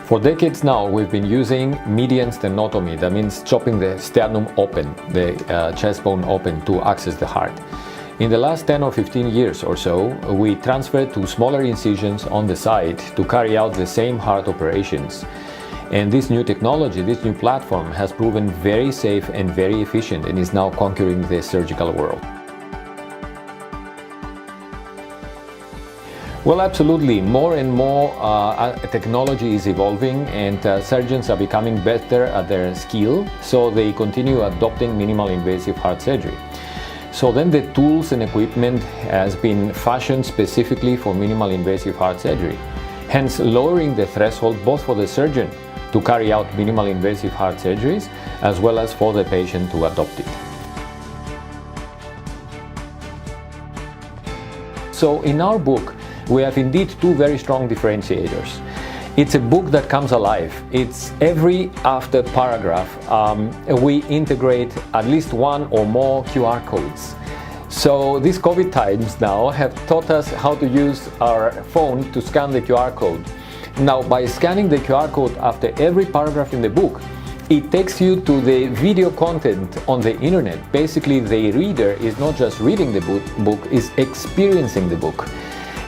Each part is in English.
For decades now, we've been using median sternotomy. That means chopping the sternum open, the chest bone open to access the heart. In the last 10 or 15 years or so, we transferred to smaller incisions on the side to carry out the same heart operations. And this new technology, this new platform has proven very safe and very efficient and is now conquering the surgical world. Well, absolutely. More and more technology is evolving and surgeons are becoming better at their skill, so they continue adopting minimal invasive heart surgery. So then the tools and equipment has been fashioned specifically for minimal invasive heart surgery, hence lowering the threshold both for the surgeon to carry out minimal invasive heart surgeries as well as for the patient to adopt it. So in our book, we have indeed two very strong differentiators. It's a book that comes alive. It's every after paragraph, we integrate at least one or more QR codes. So these COVID times now have taught us how to use our phone to scan the QR code. Now, by scanning the QR code after every paragraph in the book, it takes you to the video content on the internet. Basically, the reader is not just reading the book, is experiencing the book.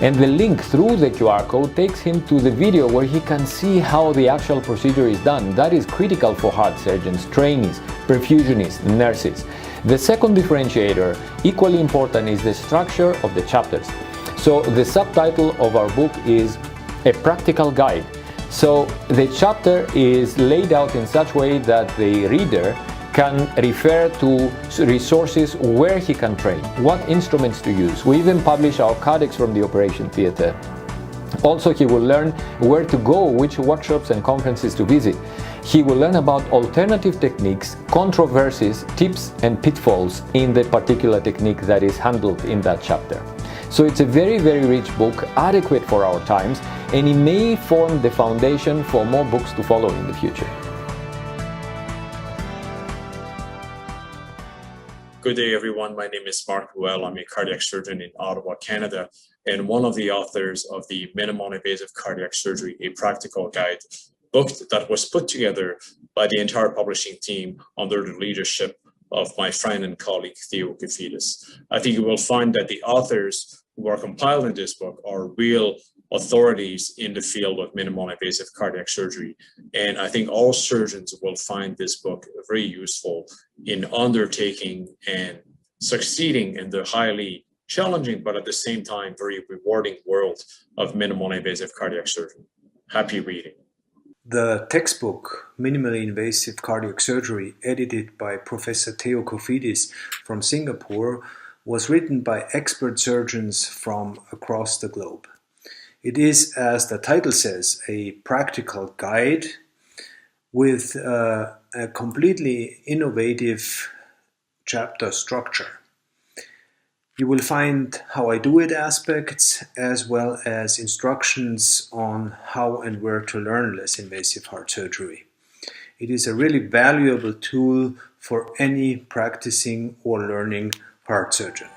And the link through the QR code takes him to the video where he can see how the actual procedure is done. That is critical for heart surgeons, trainees, perfusionists, nurses. The second differentiator, equally important, is the structure of the chapters. So the subtitle of our book is A Practical Guide. So the chapter is laid out in such a way that the reader can refer to resources where he can train, what instruments to use. We even publish our codex from the operation theater. Also, he will learn where to go, which workshops and conferences to visit. He will learn about alternative techniques, controversies, tips and pitfalls in the particular technique that is handled in that chapter. So it's a very, very rich book, adequate for our times, and it may form the foundation for more books to follow in the future. Good day, everyone. My name is Mark Ruel. I'm a cardiac surgeon in Ottawa, Canada, and one of the authors of the Minimally Invasive Cardiac Surgery, A Practical Guide book that was put together by the entire publishing team under the leadership of my friend and colleague, Theodoros Kofidis. I think you will find that the authors who are compiling this book are real authorities in the field of minimal invasive cardiac surgery. And I think all surgeons will find this book very useful in undertaking and succeeding in the highly challenging, but at the same time, very rewarding world of minimal invasive cardiac surgery. Happy reading. The textbook, Minimally Invasive Cardiac Surgery, edited by Professor Theodoros Kofidis from Singapore, was written by expert surgeons from across the globe. It is, as the title says, a practical guide with a completely innovative chapter structure. You will find how I do it aspects as well as instructions on how and where to learn less invasive heart surgery. It is a really valuable tool for any practicing or learning heart surgeon.